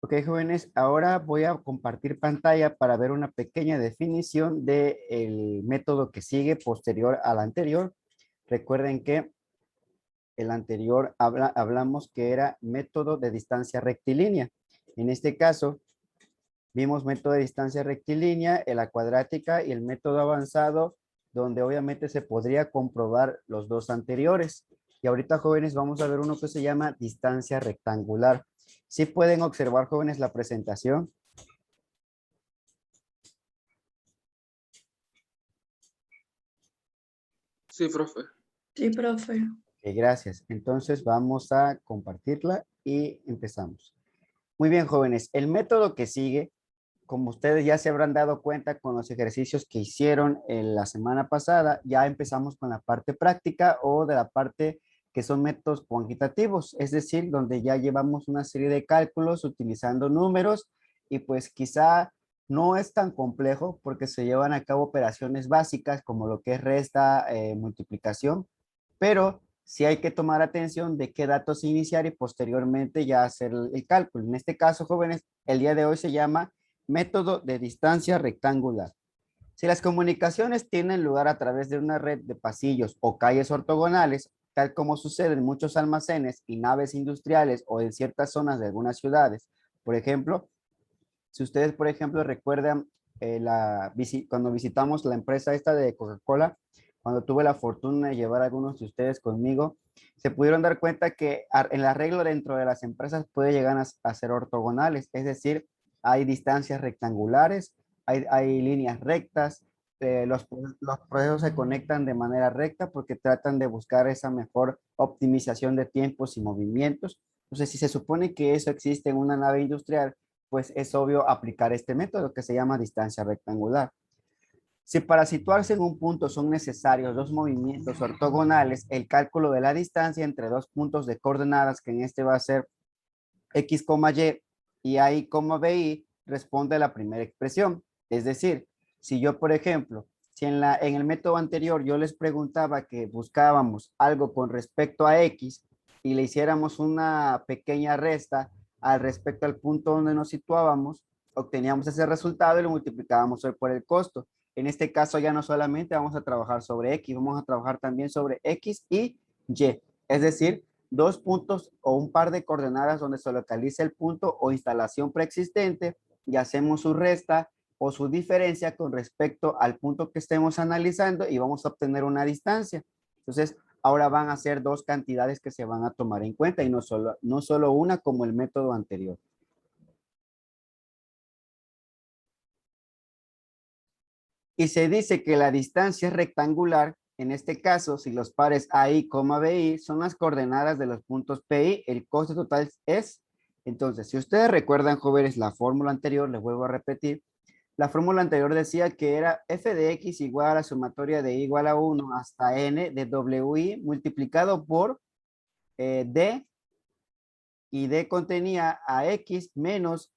Ok, jóvenes, ahora voy a compartir pantalla para ver una pequeña definición del método que sigue posterior al anterior. Recuerden que el anterior hablamos que era método de distancia rectilínea. En este caso, vimos método de distancia rectilínea, la cuadrática y el método avanzado, donde obviamente se podría comprobar los dos anteriores. Y ahorita, jóvenes, vamos a ver uno que se llama distancia rectangular. ¿Sí pueden observar, jóvenes, la presentación? Sí, profe. Sí, profe. Ok, gracias. Entonces vamos a compartirla y empezamos. Muy bien, jóvenes. El método que sigue, como ustedes ya se habrán dado cuenta con los ejercicios que hicieron en la semana pasada, ya empezamos con la parte práctica o de la parte que son métodos cuantitativos, es decir, donde ya llevamos una serie de cálculos utilizando números y pues quizá no es tan complejo porque se llevan a cabo operaciones básicas como lo que es resta, multiplicación, pero sí hay que tomar atención de qué datos iniciar y posteriormente ya hacer el cálculo. En este caso, jóvenes, el día de hoy se llama método de distancia rectangular. Si las comunicaciones tienen lugar a través de una red de pasillos o calles ortogonales, tal como sucede en muchos almacenes y naves industriales o en ciertas zonas de algunas ciudades, por ejemplo, si ustedes, por ejemplo, recuerdan cuando visitamos la empresa esta de Coca-Cola, cuando tuve la fortuna de llevar a algunos de ustedes conmigo, se pudieron dar cuenta que el arreglo dentro de las empresas puede llegar a ser ortogonales, es decir, hay distancias rectangulares, hay líneas rectas, los procesos se conectan de manera recta porque tratan de buscar esa mejor optimización de tiempos y movimientos. Entonces, si se supone que eso existe en una nave industrial, pues es obvio aplicar este método que se llama distancia rectangular. Si para situarse en un punto son necesarios dos movimientos ortogonales, el cálculo de la distancia entre dos puntos de coordenadas, que en este va a ser x, y y, bi, responde a la primera expresión. Es decir, si yo, por ejemplo, si en el método anterior yo les preguntaba que buscábamos algo con respecto a x y le hiciéramos una pequeña resta al respecto al punto donde nos situábamos, obteníamos ese resultado y lo multiplicábamos por el costo. En este caso ya no solamente vamos a trabajar sobre x, vamos a trabajar también sobre x y y. Es decir, dos puntos o un par de coordenadas donde se localiza el punto o instalación preexistente y hacemos su resta o su diferencia con respecto al punto que estemos analizando y vamos a obtener una distancia. Entonces, ahora van a ser dos cantidades que se van a tomar en cuenta y no solo una como el método anterior. Y se dice que la distancia es rectangular. En este caso, si los pares AI, BI son las coordenadas de los puntos PI, el coste total es. Entonces, si ustedes recuerdan, jóvenes, la fórmula anterior, les vuelvo a repetir, la fórmula anterior decía que era f de x igual a la sumatoria de y igual a 1 hasta n de wi multiplicado por d, y d contenía a x menos,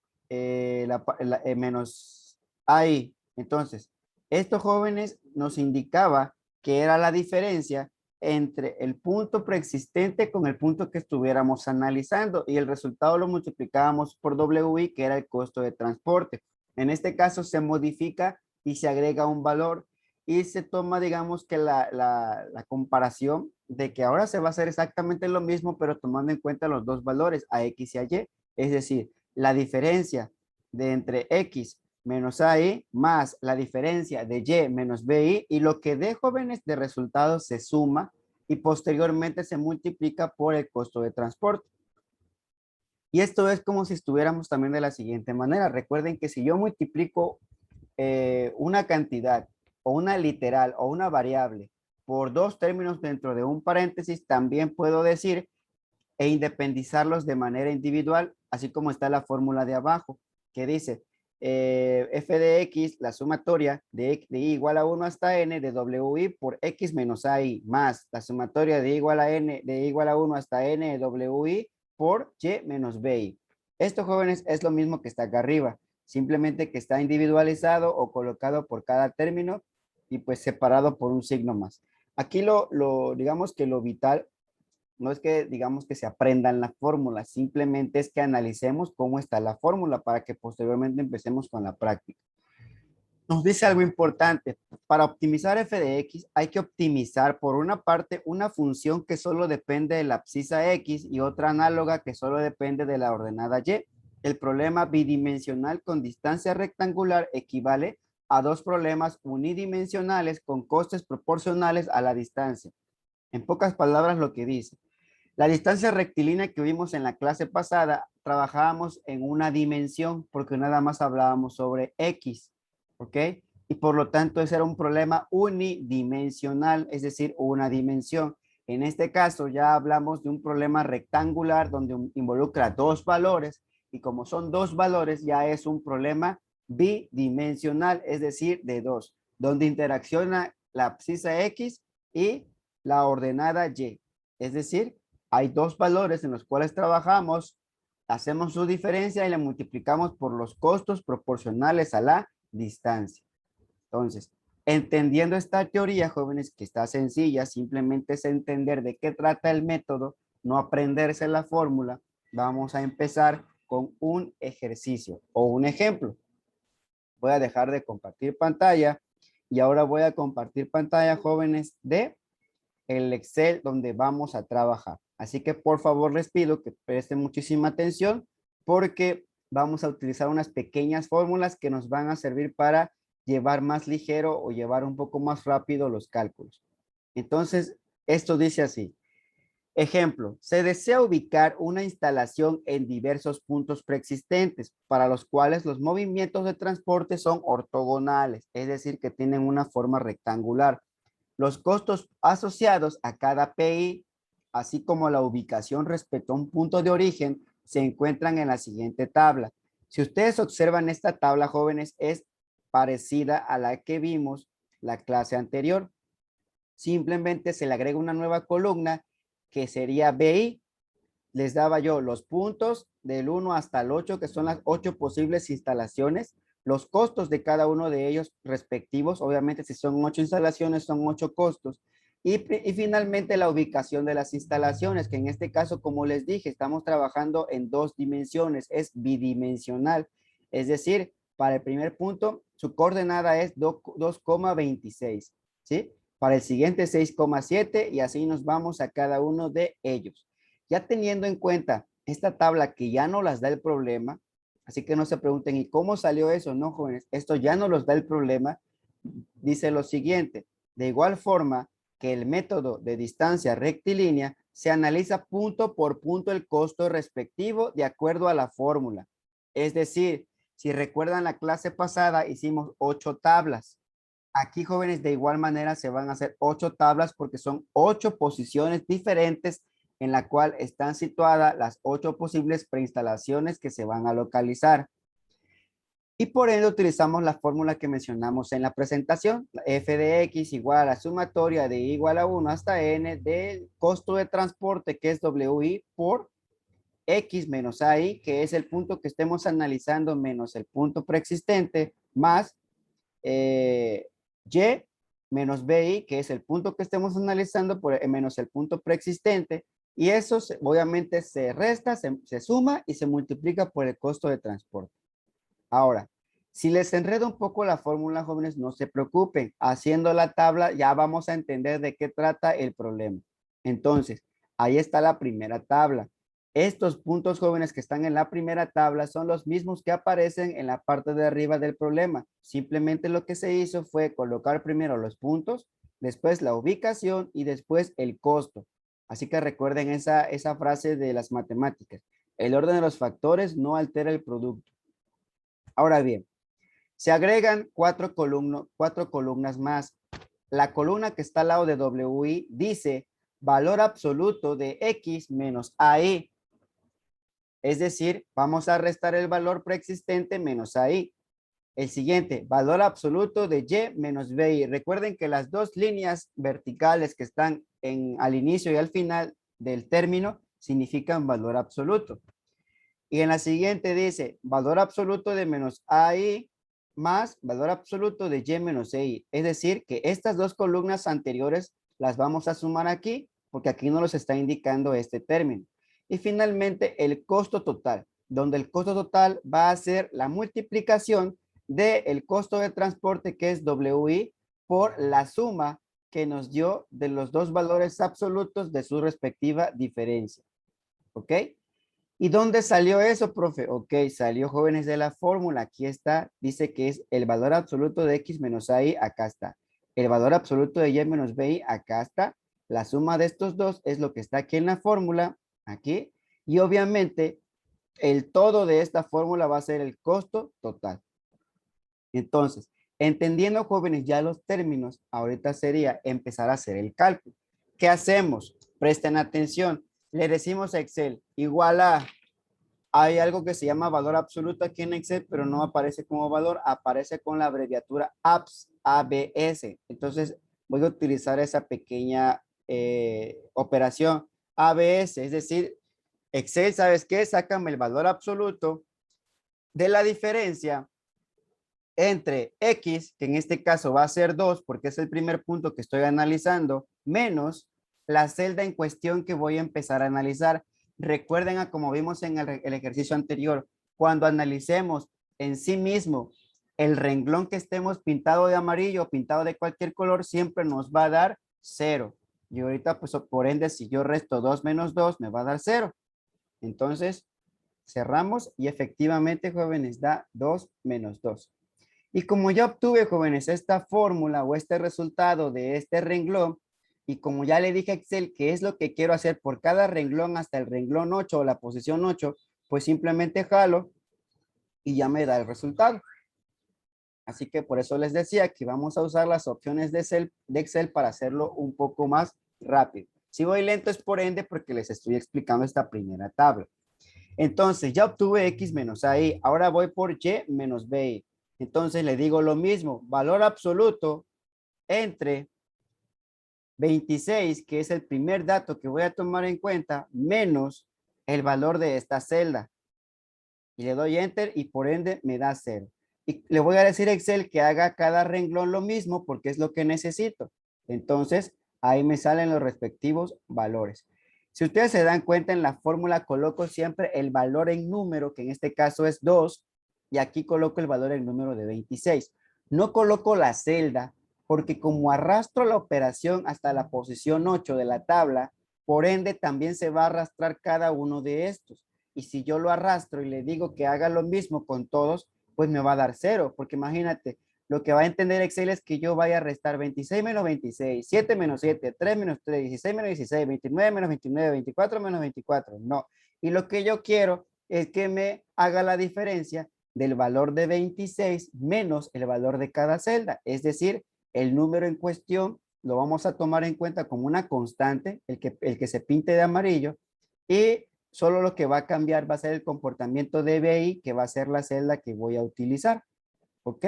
menos AI. Entonces, estos jóvenes nos indicaba que era la diferencia entre el punto preexistente con el punto que estuviéramos analizando y el resultado lo multiplicábamos por WI, que era el costo de transporte. En este caso se modifica y se agrega un valor y se toma, digamos, que la comparación de que ahora se va a hacer exactamente lo mismo, pero tomando en cuenta los dos valores, a x y a y. Es decir, la diferencia de entre x menos AI más la diferencia de y menos bi, y lo que dé, jóvenes, de resultado se suma y posteriormente se multiplica por el costo de transporte. Y esto es como si estuviéramos también de la siguiente manera. Recuerden que si yo multiplico una cantidad o una literal o una variable por dos términos dentro de un paréntesis, también puedo decir e independizarlos de manera individual, así como está la fórmula de abajo, que dice f de x, la sumatoria de y igual a 1 hasta n de wi por x menos ai, más la sumatoria de y igual a n de y igual a 1 hasta n de wi por y menos bi. Esto, jóvenes, es lo mismo que está acá arriba, simplemente que está individualizado o colocado por cada término y pues separado por un signo más. Aquí digamos que lo vital no es que digamos que se aprendan la fórmula, simplemente es que analicemos cómo está la fórmula para que posteriormente empecemos con la práctica. Nos dice algo importante. Para optimizar f de x hay que optimizar por una parte una función que solo depende de la abscisa x y otra análoga que solo depende de la ordenada y. El problema bidimensional con distancia rectangular equivale a dos problemas unidimensionales con costes proporcionales a la distancia. En pocas palabras lo que dice. La distancia rectilínea que vimos en la clase pasada, trabajábamos en una dimensión porque nada más hablábamos sobre x, ¿ok? Y por lo tanto ese era un problema unidimensional, es decir, una dimensión. En este caso ya hablamos de un problema rectangular donde involucra dos valores y como son dos valores ya es un problema bidimensional, es decir, de dos, donde interacciona la abscisa x y la ordenada y, es decir, hay dos valores en los cuales trabajamos, hacemos su diferencia y la multiplicamos por los costos proporcionales a la distancia. Entonces, entendiendo esta teoría, jóvenes, que está sencilla, simplemente es entender de qué trata el método, no aprenderse la fórmula, vamos a empezar con un ejercicio o un ejemplo. Voy a dejar de compartir pantalla y ahora voy a compartir pantalla, jóvenes, de el Excel donde vamos a trabajar. Así que por favor les pido que presten muchísima atención porque vamos a utilizar unas pequeñas fórmulas que nos van a servir para llevar más ligero o llevar un poco más rápido los cálculos. Entonces, esto dice así. Ejemplo, se desea ubicar una instalación en diversos puntos preexistentes para los cuales los movimientos de transporte son ortogonales, es decir, que tienen una forma rectangular. Los costos asociados a cada PI, así como la ubicación respecto a un punto de origen, se encuentran en la siguiente tabla. Si ustedes observan esta tabla, jóvenes, es parecida a la que vimos la clase anterior. Simplemente se le agrega una nueva columna que sería BI. Les daba yo los puntos del 1 hasta el 8, que son las 8 posibles instalaciones, los costos de cada uno de ellos respectivos. Obviamente, si son 8 instalaciones, son 8 costos. Y finalmente la ubicación de las instalaciones, que en este caso, como les dije, estamos trabajando en dos dimensiones, es bidimensional. Es decir, para el primer punto, su coordenada es 2,26, ¿sí? Para el siguiente 6,7 y así nos vamos a cada uno de ellos. Ya teniendo en cuenta esta tabla que ya no las da el problema, así que no se pregunten, ¿y cómo salió eso? No, jóvenes, esto ya no los da el problema. Dice lo siguiente, de igual forma que el método de distancia rectilínea se analiza punto por punto el costo respectivo de acuerdo a la fórmula. Es decir, si recuerdan la clase pasada, hicimos 8 tablas. Aquí, jóvenes, de igual manera se van a hacer 8 tablas porque son 8 posiciones diferentes en la cual están situadas las 8 posibles preinstalaciones que se van a localizar. Y por ende utilizamos la fórmula que mencionamos en la presentación, f de x igual a la sumatoria de igual a 1 hasta n del costo de transporte, que es wi, por x menos ai, que es el punto que estemos analizando, menos el punto preexistente, más y menos bi, que es el punto que estemos analizando, por menos el punto preexistente, y eso obviamente se resta, se suma y se multiplica por el costo de transporte. Ahora, si les enredo un poco la fórmula, jóvenes, no se preocupen. Haciendo la tabla ya vamos a entender de qué trata el problema. Entonces, ahí está la primera tabla. Estos puntos, jóvenes, que están en la primera tabla son los mismos que aparecen en la parte de arriba del problema. Simplemente lo que se hizo fue colocar primero los puntos, después la ubicación y después el costo. Así que recuerden esa frase de las matemáticas. El orden de los factores no altera el producto. Ahora bien, se agregan cuatro columnas más. La columna que está al lado de WI dice valor absoluto de X menos AI. Es decir, vamos a restar el valor preexistente menos AI. El siguiente, valor absoluto de Y menos BI. Recuerden que las dos líneas verticales que están al inicio y al final del término significan valor absoluto. Y en la siguiente dice valor absoluto de menos AI más valor absoluto de Y menos I. Es decir, que estas dos columnas anteriores las vamos a sumar aquí porque aquí no nos está indicando este término. Y finalmente el costo total, donde el costo total va a ser la multiplicación del costo de transporte, que es WI, por la suma que nos dio de los dos valores absolutos de su respectiva diferencia. ¿Ok? ¿Y dónde salió eso, profe? Ok, salió, jóvenes, de la fórmula. Aquí está. Dice que es el valor absoluto de X menos AI. Acá está. El valor absoluto de Y menos BI. Acá está. La suma de estos dos es lo que está aquí en la fórmula. Aquí. Y obviamente el todo de esta fórmula va a ser el costo total. Entonces, entendiendo, jóvenes, ya los términos, ahorita sería empezar a hacer el cálculo. ¿Qué hacemos? Presten atención. Le decimos a Excel igual a, hay algo que se llama valor absoluto aquí en Excel, pero no aparece como valor, aparece con la abreviatura ABS, ABS. Entonces, voy a utilizar esa pequeña operación ABS, es decir, Excel, ¿sabes qué? Sácame el valor absoluto de la diferencia entre X, que en este caso va a ser 2, porque es el primer punto que estoy analizando, menos la celda en cuestión que voy a empezar a analizar. Recuerden a como vimos en el ejercicio anterior, cuando analicemos en sí mismo el renglón que estemos pintado de amarillo o pintado de cualquier color, siempre nos va a dar 0. Y ahorita, pues por ende, si yo resto 2 menos 2, me va a dar 0. Entonces, cerramos y efectivamente, jóvenes, da 2 menos 2. Y como ya obtuve, jóvenes, esta fórmula o este resultado de este renglón, y como ya le dije a Excel qué es lo que quiero hacer por cada renglón hasta el renglón 8 o la posición 8, pues simplemente jalo y ya me da el resultado. Así que por eso les decía que vamos a usar las opciones de Excel para hacerlo un poco más rápido. Si voy lento es por ende porque les estoy explicando esta primera tabla. Entonces ya obtuve X menos AI. Ahora voy por Y menos BI. Entonces le digo lo mismo, valor absoluto entre 26, que es el primer dato que voy a tomar en cuenta, menos el valor de esta celda. Y le doy enter y por ende me da 0. Y le voy a decir a Excel que haga cada renglón lo mismo porque es lo que necesito. Entonces ahí me salen los respectivos valores. Si ustedes se dan cuenta, en la fórmula coloco siempre el valor en número, que en este caso es 2, y aquí coloco el valor en número de 26. No coloco la celda porque como arrastro la operación hasta la posición 8 de la tabla, por ende también se va a arrastrar cada uno de estos. Y si yo lo arrastro y le digo que haga lo mismo con todos, pues me va a dar 0, porque imagínate, lo que va a entender Excel es que yo vaya a restar 26 menos 26, 7 menos 7, 3 menos 3, 16 menos 16, 29 menos 29, 24 menos 24. No. Y lo que yo quiero es que me haga la diferencia del valor de 26 menos el valor de cada celda. Es decir, el número en cuestión lo vamos a tomar en cuenta como una constante, el que se pinte de amarillo, y solo lo que va a cambiar va a ser el comportamiento de BI, que va a ser la celda que voy a utilizar. ¿Ok?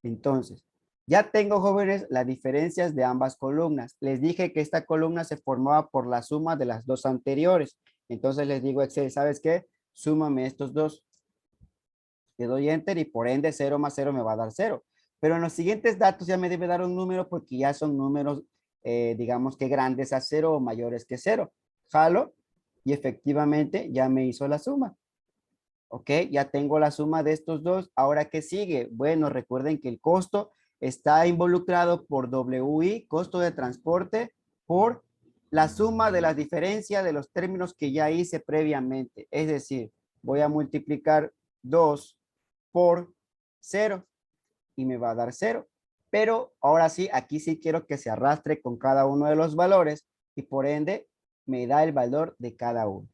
Entonces, ya tengo, jóvenes, las diferencias de ambas columnas. Les dije que esta columna se formaba por la suma de las dos anteriores. Entonces les digo a Excel, ¿sabes qué? Súmame estos dos. Le doy enter y por ende 0 más 0 me va a dar 0. Pero en los siguientes datos ya me debe dar un número porque ya son números, digamos que grandes a 0 o mayores que 0. Jalo y efectivamente ya me hizo la suma. Ok, ya tengo la suma de estos dos. Ahora, ¿qué sigue? Bueno, recuerden que el costo está involucrado por WI, costo de transporte, por la suma de las diferencias de los términos que ya hice previamente. Es decir, voy a multiplicar 2 por 0 y me va a dar 0. Pero ahora sí, aquí sí quiero que se arrastre con cada uno de los valores y por ende me da el valor de cada uno.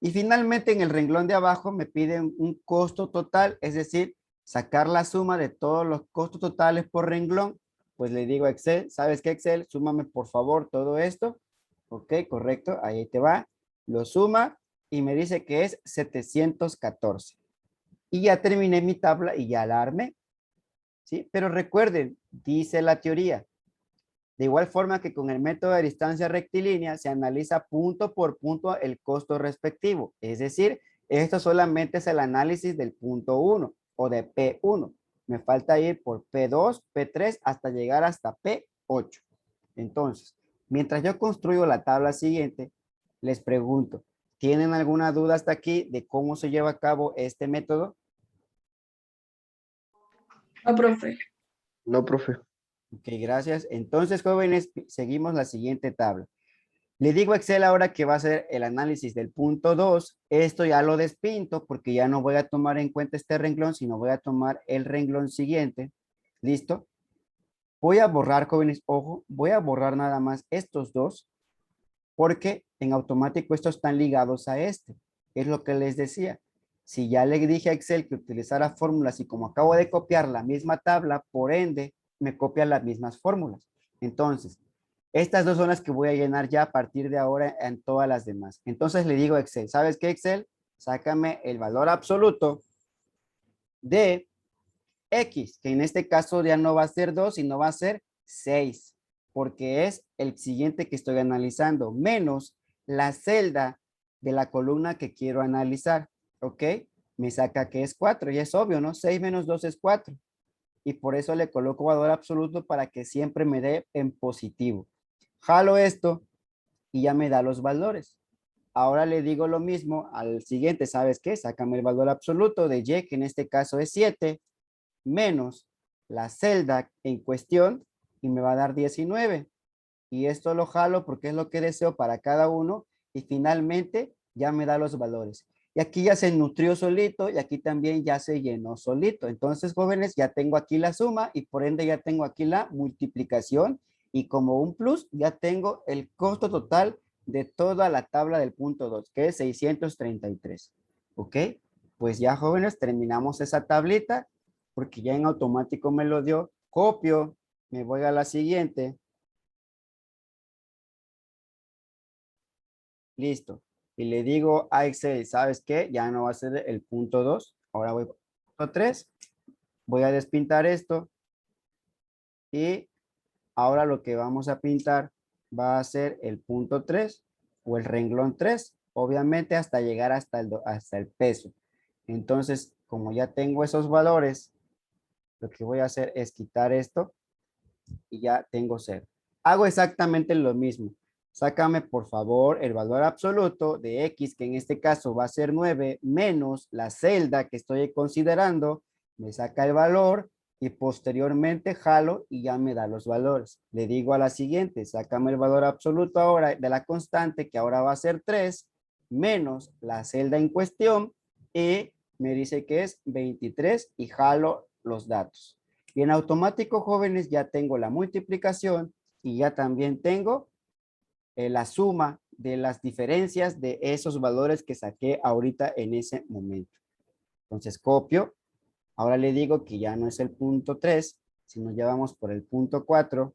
Y finalmente en el renglón de abajo me piden un costo total, es decir, sacar la suma de todos los costos totales por renglón. Pues le digo a Excel, ¿sabes qué, Excel? Súmame por favor todo esto. Ok, correcto, ahí te va. Lo suma y me dice que es 714. Y ya terminé mi tabla y ya la armé. ¿Sí? Pero recuerden, dice la teoría, de igual forma que con el método de distancia rectilínea se analiza punto por punto el costo respectivo. Es decir, esto solamente es el análisis del punto 1 o de P1. Me falta ir por P2, P3 hasta llegar hasta P8. Entonces, Mientras yo construyo la tabla siguiente, les pregunto, ¿tienen alguna duda hasta aquí de cómo se lleva a cabo este método? No, profe. No, profe. Ok, gracias. Entonces, jóvenes, seguimos la siguiente tabla. Le digo a Excel ahora que va a hacer el análisis del punto 2. Esto ya lo despinto porque ya no voy a tomar en cuenta este renglón, sino voy a tomar el renglón siguiente. ¿Listo? Voy a borrar, jóvenes, ojo, voy a borrar nada más estos dos porque en automático estos están ligados a este. Es lo que les decía. Si ya le dije a Excel que utilizara fórmulas y como acabo de copiar la misma tabla, por ende, me copia las mismas fórmulas. Entonces, estas dos son las que voy a llenar ya a partir de ahora en todas las demás. Entonces le digo a Excel, ¿sabes qué, Excel? Sácame el valor absoluto de X, que en este caso ya no va a ser 2, sino va a ser 6, porque es el siguiente que estoy analizando, menos la celda de la columna que quiero analizar, ¿ok? Me saca que es 4, y es obvio, ¿no? 6 menos 2 es 4, y por eso le coloco valor absoluto para que siempre me dé en positivo. Jalo esto y ya me da los valores. Ahora le digo lo mismo al siguiente, ¿sabes qué? Sácame el valor absoluto de Y, que en este caso es 7, menos la celda en cuestión y me va a dar 19. Y esto lo jalo porque es lo que deseo para cada uno y finalmente ya me da los valores. Y aquí ya se nutrió solito y aquí también ya se llenó solito. Entonces, jóvenes, ya tengo aquí la suma y por ende ya tengo aquí la multiplicación y como un plus ya tengo el costo total de toda la tabla del punto 2, que es 633. ¿Ok? Pues ya, jóvenes, terminamos esa tablita porque ya en automático me lo dio. Copio, me voy a la siguiente. Listo. Y le digo a Excel, ¿sabes qué? Ya no va a ser el punto 2. Ahora voy al punto 3. Voy a despintar esto. Y ahora lo que vamos a pintar va a ser el punto 3 o el renglón 3. Obviamente hasta llegar hasta el peso. Entonces, como ya tengo esos valores, lo que voy a hacer es quitar esto y ya tengo 0. Hago exactamente lo mismo. Sácame, por favor, el valor absoluto de X, que en este caso va a ser 9, menos la celda que estoy considerando. Me saca el valor y posteriormente jalo y ya me da los valores. Le digo a la siguiente, sácame el valor absoluto ahora de la constante, que ahora va a ser 3, menos la celda en cuestión y me dice que es 23 y jalo los datos. Y en automático, jóvenes, ya tengo la multiplicación y ya también tengo la suma de las diferencias de esos valores que saqué ahorita en ese momento. Entonces copio. Ahora le digo que ya no es el punto 3, sino ya vamos por el punto 4.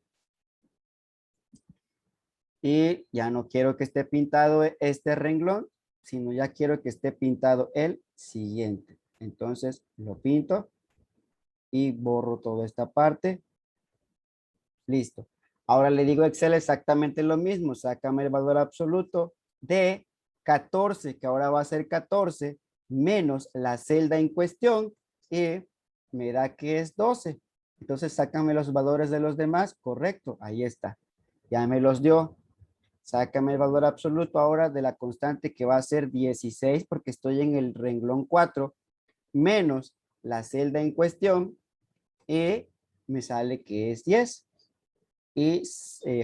Y ya no quiero que esté pintado este renglón, sino ya quiero que esté pintado el siguiente. Entonces lo pinto y borro toda esta parte. Listo. Ahora le digo a Excel exactamente lo mismo. Sácame el valor absoluto de 14, que ahora va a ser 14, menos la celda en cuestión y me da que es 12. Entonces sácame los valores de los demás. Correcto, ahí está. Ya me los dio. Sácame el valor absoluto ahora de la constante que va a ser 16 porque estoy en el renglón 4, menos la celda en cuestión y me sale que es 10. Y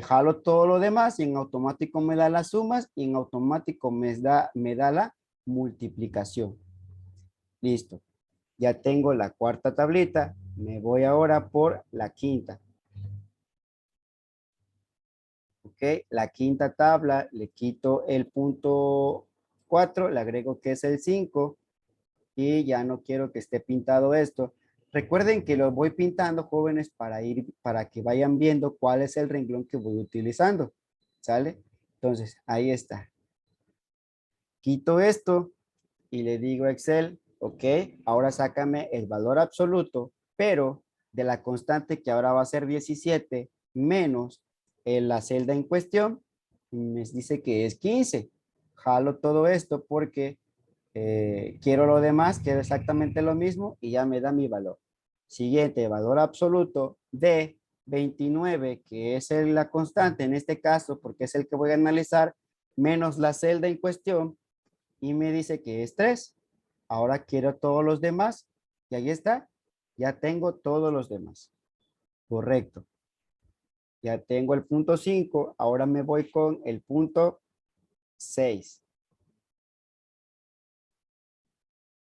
jalo todo lo demás y en automático me da las sumas y en automático me da la multiplicación. Listo. Ya tengo la cuarta tablita. Me voy ahora por la quinta. Ok, la quinta tabla, le quito el punto 4, le agrego que es el 5 y ya no quiero que esté pintado esto. Recuerden que lo voy pintando, jóvenes, para que vayan viendo cuál es el renglón que voy utilizando. ¿Sale? Entonces, ahí está. Quito esto y le digo a Excel, ok, ahora sácame el valor absoluto, pero de la constante que ahora va a ser 17 menos la celda en cuestión, me dice que es 15. Jalo todo esto porque quiero lo demás, quiero exactamente lo mismo y ya me da mi valor. Siguiente, valor absoluto de 29, que es la constante en este caso, porque es el que voy a analizar, menos la celda en cuestión, y me dice que es 3. Ahora quiero todos los demás, y ahí está. Ya tengo todos los demás. Correcto. Ya tengo el punto 5. Ahora me voy con el punto 6.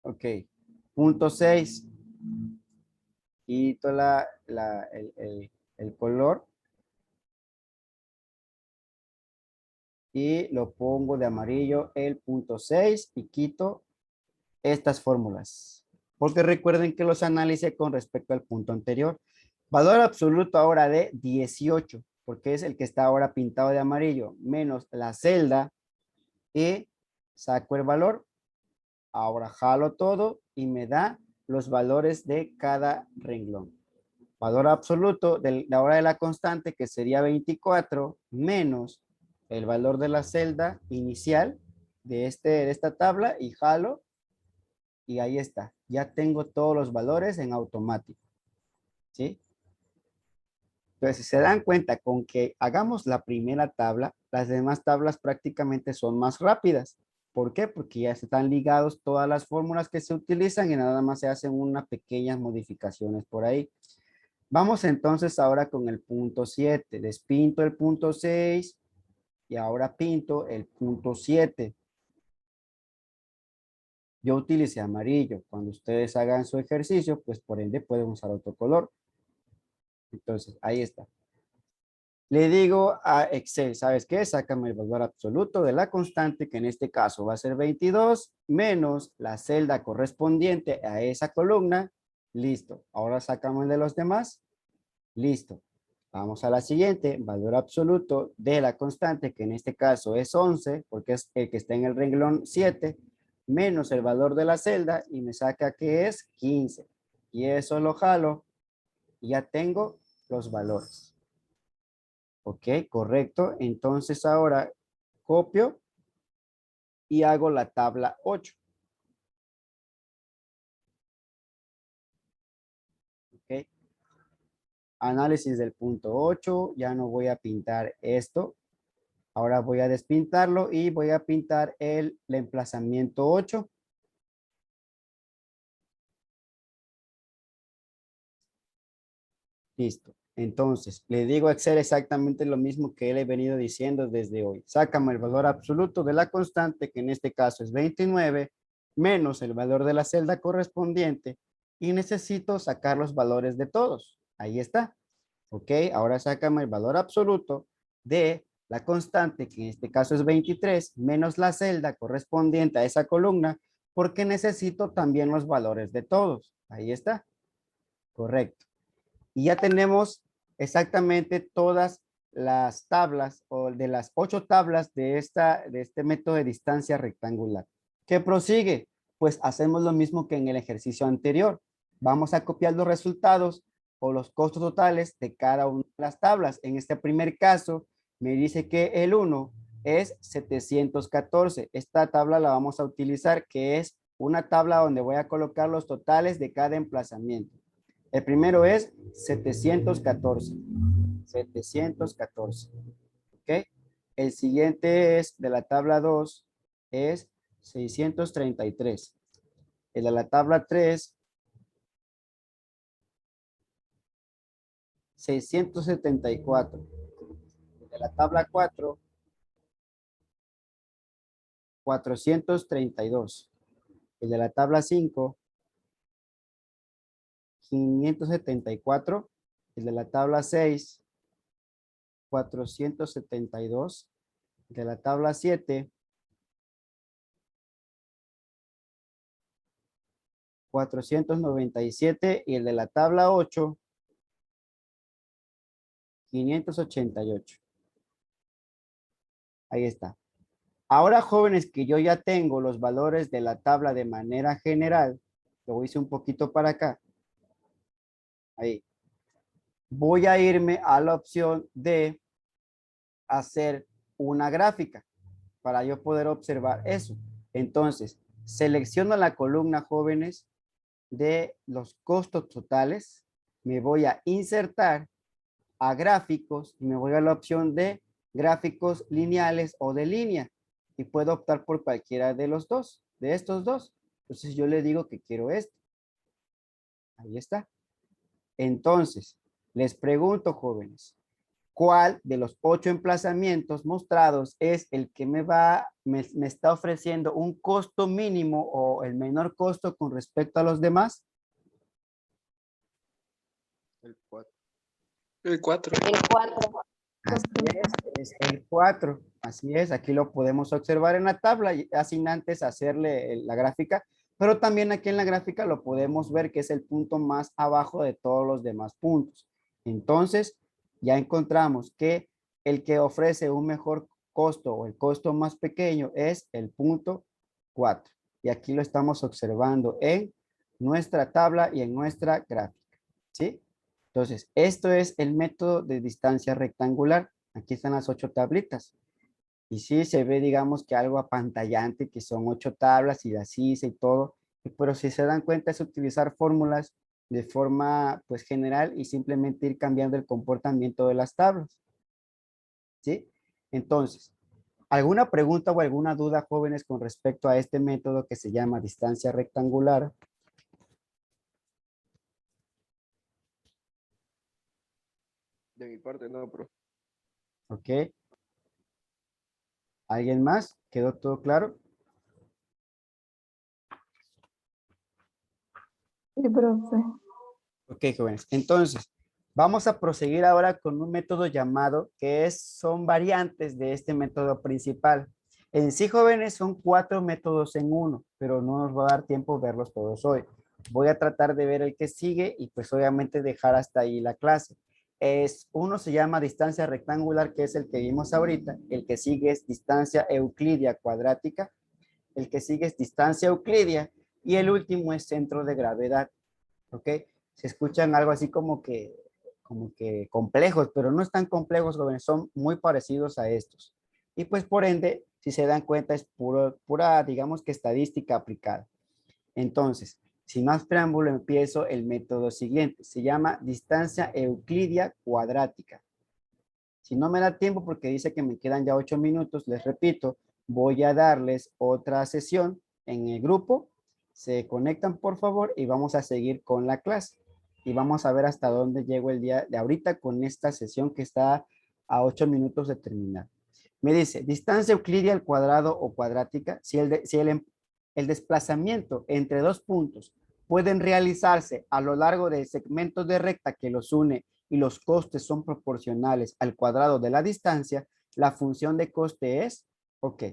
Ok. Punto 6. Quito el color y lo pongo de amarillo el punto 6 y quito estas fórmulas. Porque recuerden que los analicé con respecto al punto anterior. Valor absoluto ahora de 18, porque es el que está ahora pintado de amarillo, menos la celda y saco el valor. Ahora jalo todo y me da los valores de cada renglón. Valor absoluto de la hora de la constante, que sería 24, menos el valor de la celda inicial de esta tabla y jalo y ahí está. Ya tengo todos los valores en automático. ¿Sí? Entonces, si se dan cuenta con que hagamos la primera tabla, las demás tablas prácticamente son más rápidas. ¿Por qué? Porque ya están ligados todas las fórmulas que se utilizan y nada más se hacen unas pequeñas modificaciones por ahí. Vamos entonces ahora con el punto 7. Despinto el punto 6 y ahora pinto el punto 7. Yo utilicé amarillo. Cuando ustedes hagan su ejercicio, pues por ende pueden usar otro color. Entonces, ahí está. Le digo a Excel, ¿sabes qué? Sácame el valor absoluto de la constante, que en este caso va a ser 22, menos la celda correspondiente a esa columna. Listo. Ahora sácame de los demás. Listo. Vamos a la siguiente. Valor absoluto de la constante, que en este caso es 11, porque es el que está en el renglón 7, menos el valor de la celda y me saca que es 15. Y eso lo jalo y ya tengo los valores. Ok, correcto. Entonces ahora copio y hago la tabla 8. Ok. Análisis del punto 8. Ya no voy a pintar esto. Ahora voy a despintarlo y voy a pintar el emplazamiento 8. Listo. Entonces, le digo a Excel exactamente lo mismo que le he venido diciendo desde hoy. Sácame el valor absoluto de la constante, que en este caso es 29, menos el valor de la celda correspondiente, y necesito sacar los valores de todos. Ahí está. Ok, ahora sácame el valor absoluto de la constante, que en este caso es 23, menos la celda correspondiente a esa columna, porque necesito también los valores de todos. Ahí está. Correcto. Y ya tenemos exactamente todas las tablas o de las 8 tablas de este método de distancia rectangular. ¿Qué prosigue? Pues hacemos lo mismo que en el ejercicio anterior. Vamos a copiar los resultados o los costos totales de cada una de las tablas. En este primer caso, me dice que el 1 es 714. Esta tabla la vamos a utilizar, que es una tabla donde voy a colocar los totales de cada emplazamiento. El primero es 714. 714. ¿Ok? El siguiente es de la tabla 2 es 633. El de la tabla 3, 674. El de la tabla 4, 432. El de la tabla 5, 574. El de la tabla 6, 472. El de la tabla 7, 497 y el de la tabla 8, 588. Ahí está. Ahora, jóvenes, que yo ya tengo los valores de la tabla de manera general, lo hice un poquito para acá. Ahí. Voy a irme a la opción de hacer una gráfica para yo poder observar eso. Entonces, selecciono la columna, jóvenes, de los costos totales. Me voy a insertar a gráficos y me voy a la opción de gráficos lineales o de línea y puedo optar por cualquiera de los dos, de estos dos. Entonces yo le digo que quiero este. Ahí está. Entonces, les pregunto, jóvenes, ¿cuál de los 8 emplazamientos mostrados es el que me está ofreciendo un costo mínimo o el menor costo con respecto a los demás? El 4. El 4. El 4. Así es el 4. Así es, aquí lo podemos observar en la tabla, sin antes hacerle la gráfica, pero también aquí en la gráfica lo podemos ver que es el punto más abajo de todos los demás puntos. Entonces, ya encontramos que el que ofrece un mejor costo o el costo más pequeño es el punto 4. Y aquí lo estamos observando en nuestra tabla y en nuestra gráfica. ¿Sí? Entonces, esto es el método de distancia rectangular. Aquí están las 8 tablitas. Y sí, se ve, digamos, que algo apantallante, que son 8 tablas y así y todo. Pero si se dan cuenta es utilizar fórmulas de forma, pues, general y simplemente ir cambiando el comportamiento de las tablas. ¿Sí? Entonces, ¿alguna pregunta o alguna duda, jóvenes, con respecto a este método que se llama distancia rectangular? De mi parte no, pero ¿Ok? ¿Alguien más? ¿Quedó todo claro? Sí, profe. Ok, jóvenes. Entonces, vamos a proseguir ahora con un método llamado, son variantes de este método principal. En sí, jóvenes, son 4 métodos en uno, pero no nos va a dar tiempo verlos todos hoy. Voy a tratar de ver el que sigue y pues obviamente dejar hasta ahí la clase. Uno se llama distancia rectangular, que es el que vimos ahorita. El que sigue es distancia euclidia cuadrática. El que sigue es distancia euclidia. Y el último es centro de gravedad. ¿Ok? Se escuchan algo así como que complejos, pero no están complejos, jóvenes, son muy parecidos a estos. Y pues por ende, si se dan cuenta, es pura, digamos que estadística aplicada. Entonces, sin más preámbulo, empiezo el método siguiente. Se llama distancia euclidia cuadrática. Si no me da tiempo, porque dice que me quedan ya 8 minutos, les repito, voy a darles otra sesión en el grupo. Se conectan, por favor, y vamos a seguir con la clase. Y vamos a ver hasta dónde llego el día de ahorita con esta sesión que está a 8 minutos de terminar. Me dice, distancia euclidia al cuadrado o cuadrática, si el desplazamiento entre dos puntos pueden realizarse a lo largo del segmento de recta que los une y los costes son proporcionales al cuadrado de la distancia, la función de coste es, ok,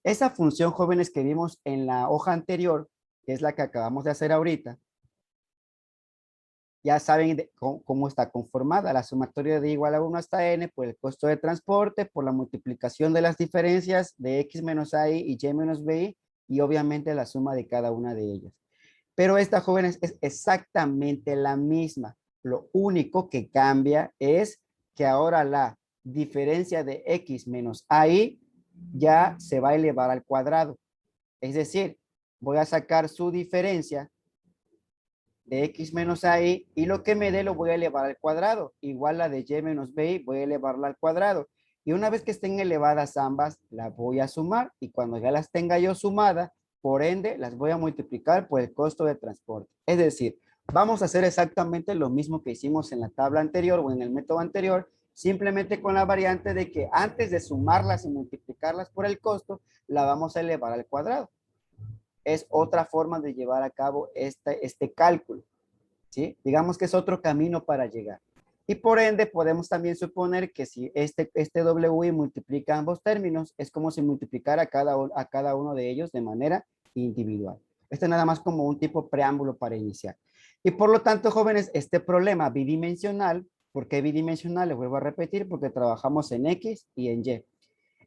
esa función, jóvenes, que vimos en la hoja anterior, que es la que acabamos de hacer ahorita, ya saben cómo está conformada. La sumatoria de igual a 1 hasta n por el costo de transporte, por la multiplicación de las diferencias de x menos a y y menos bi, y obviamente la suma de cada una de ellas. Pero esta, jóvenes, es exactamente la misma. Lo único que cambia es que ahora la diferencia de x menos y ya se va a elevar al cuadrado. Es decir, voy a sacar su diferencia de x menos y lo que me dé lo voy a elevar al cuadrado. Igual la de y menos bi voy a elevarla al cuadrado. Y una vez que estén elevadas ambas, las voy a sumar. Y cuando ya las tenga yo sumadas, por ende, las voy a multiplicar por el costo de transporte. Es decir, vamos a hacer exactamente lo mismo que hicimos en la tabla anterior o en el método anterior, simplemente con la variante de que antes de sumarlas y multiplicarlas por el costo, la vamos a elevar al cuadrado. Es otra forma de llevar a cabo este cálculo, ¿sí? Digamos que es otro camino para llegar. Y por ende podemos también suponer que si este WI multiplica ambos términos, es como si multiplicara a cada uno de ellos de manera individual. Esto es nada más como un tipo preámbulo para iniciar. Y por lo tanto, jóvenes, este problema bidimensional, ¿por qué bidimensional? Les vuelvo a repetir, porque trabajamos en X y en Y.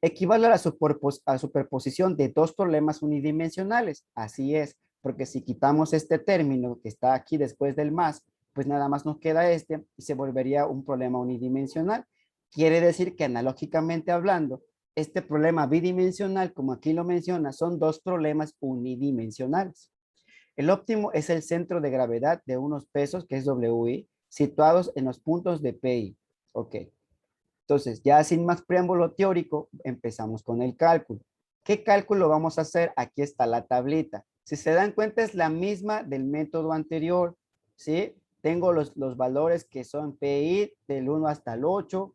Equivale a la superposición de dos problemas unidimensionales. Así es, porque si quitamos este término que está aquí después del más, pues nada más nos queda este y se volvería un problema unidimensional. Quiere decir que analógicamente hablando, este problema bidimensional, como aquí lo menciona, son dos problemas unidimensionales. El óptimo es el centro de gravedad de unos pesos, que es WI, situados en los puntos de PI. Ok. Entonces, ya sin más preámbulo teórico, empezamos con el cálculo. ¿Qué cálculo vamos a hacer? Aquí está la tablita. Si se dan cuenta, es la misma del método anterior, ¿sí? Tengo los valores que son PI del 1 hasta el 8,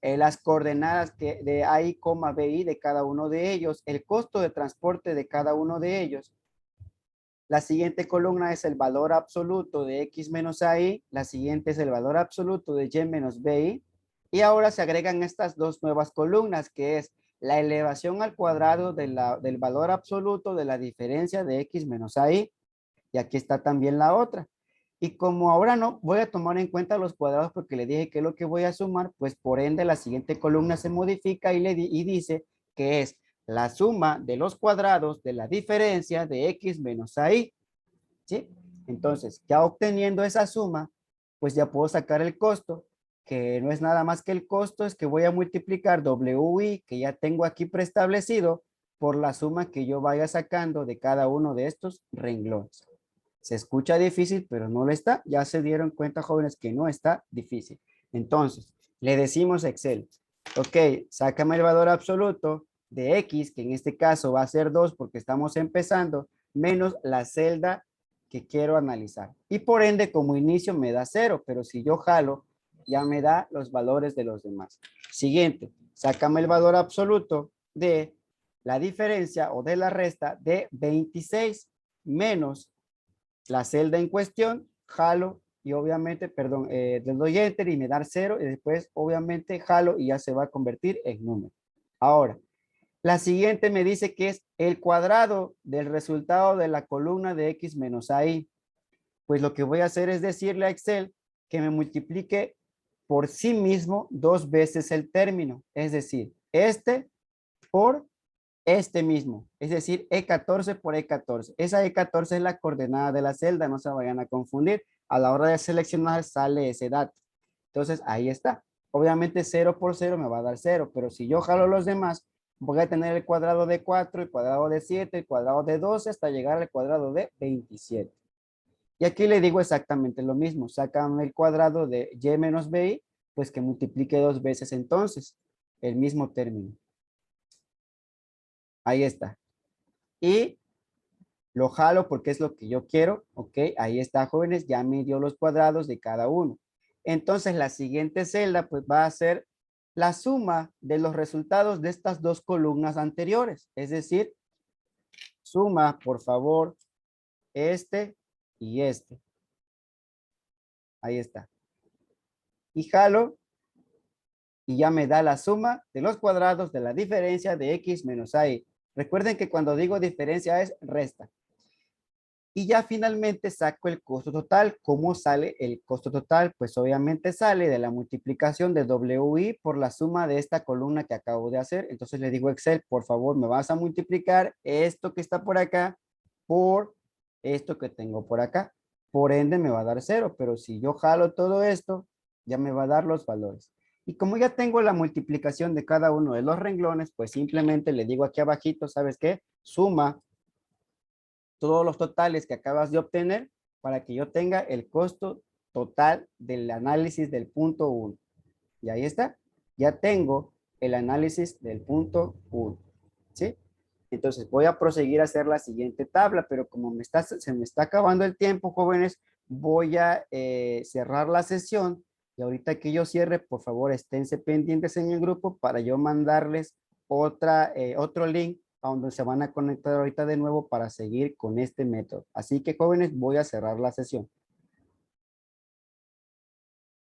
las coordenadas que de A, I, B, I de cada uno de ellos, el costo de transporte de cada uno de ellos. La siguiente columna es el valor absoluto de X menos AI. La siguiente es el valor absoluto de Y menos BI. Y ahora se agregan estas dos nuevas columnas, que es la elevación al cuadrado del valor absoluto de la diferencia de X menos AI. Y aquí está también la otra. Y como ahora no voy a tomar en cuenta los cuadrados porque le dije que es lo que voy a sumar, pues por ende la siguiente columna se modifica y dice que es la suma de los cuadrados de la diferencia de X menos AI. ¿Sí? Entonces, ya obteniendo esa suma, pues ya puedo sacar el costo, que no es nada más que el costo, es que voy a multiplicar WI, que ya tengo aquí preestablecido, por la suma que yo vaya sacando de cada uno de estos renglones. Se escucha difícil, pero no lo está. Ya se dieron cuenta, jóvenes, que no está difícil. Entonces, le decimos a Excel, ok, sácame el valor absoluto de X, que en este caso va a ser 2 porque estamos empezando, menos la celda que quiero analizar. Y por ende, como inicio me da 0, pero si yo jalo, ya me da los valores de los demás. Siguiente, sácame el valor absoluto de la diferencia o de la resta de 26 menos la celda en cuestión, jalo y obviamente, perdón, le doy enter y me da 0 y después obviamente jalo y ya se va a convertir en número. Ahora, la siguiente me dice que es el cuadrado del resultado de la columna de X menos AI. Pues lo que voy a hacer es decirle a Excel que me multiplique por sí mismo 2 veces el término. Es decir, este por este mismo, es decir, E14 por E14. Esa E14 es la coordenada de la celda, no se vayan a confundir. A la hora de seleccionar sale ese dato. Entonces, ahí está. Obviamente 0 por 0 me va a dar 0, pero si yo jalo los demás, voy a tener el cuadrado de 4, el cuadrado de 7, el cuadrado de 12, hasta llegar al cuadrado de 27. Y aquí le digo exactamente lo mismo. Sacan el cuadrado de Y menos BI, pues que multiplique 2 veces entonces el mismo término. Ahí está. Y lo jalo porque es lo que yo quiero. Ok, ahí está, jóvenes. Ya me dio los cuadrados de cada uno. Entonces, la siguiente celda pues va a ser la suma de los resultados de estas dos columnas anteriores. Es decir, suma, por favor, este y este. Ahí está. Y jalo y ya me da la suma de los cuadrados de la diferencia de X menos Y. Recuerden que cuando digo diferencia es resta. Y ya finalmente saco el costo total. ¿Cómo sale el costo total? Pues obviamente sale de la multiplicación de WI por la suma de esta columna que acabo de hacer. Entonces le digo a Excel, por favor, me vas a multiplicar esto que está por acá por esto que tengo por acá. Por ende me va a dar 0, pero si yo jalo todo esto, ya me va a dar los valores. Y como ya tengo la multiplicación de cada uno de los renglones, pues simplemente le digo aquí abajito, ¿sabes qué? Suma todos los totales que acabas de obtener para que yo tenga el costo total del análisis del punto 1. Y ahí está. Ya tengo el análisis del punto 1. ¿Sí? Entonces voy a proseguir a hacer la siguiente tabla, pero como se me está acabando el tiempo, jóvenes, voy a cerrar la sesión. Y ahorita que yo cierre, por favor, esténse pendientes en el grupo para yo mandarles otro link a donde se van a conectar ahorita de nuevo para seguir con este método. Así que, jóvenes, voy a cerrar la sesión.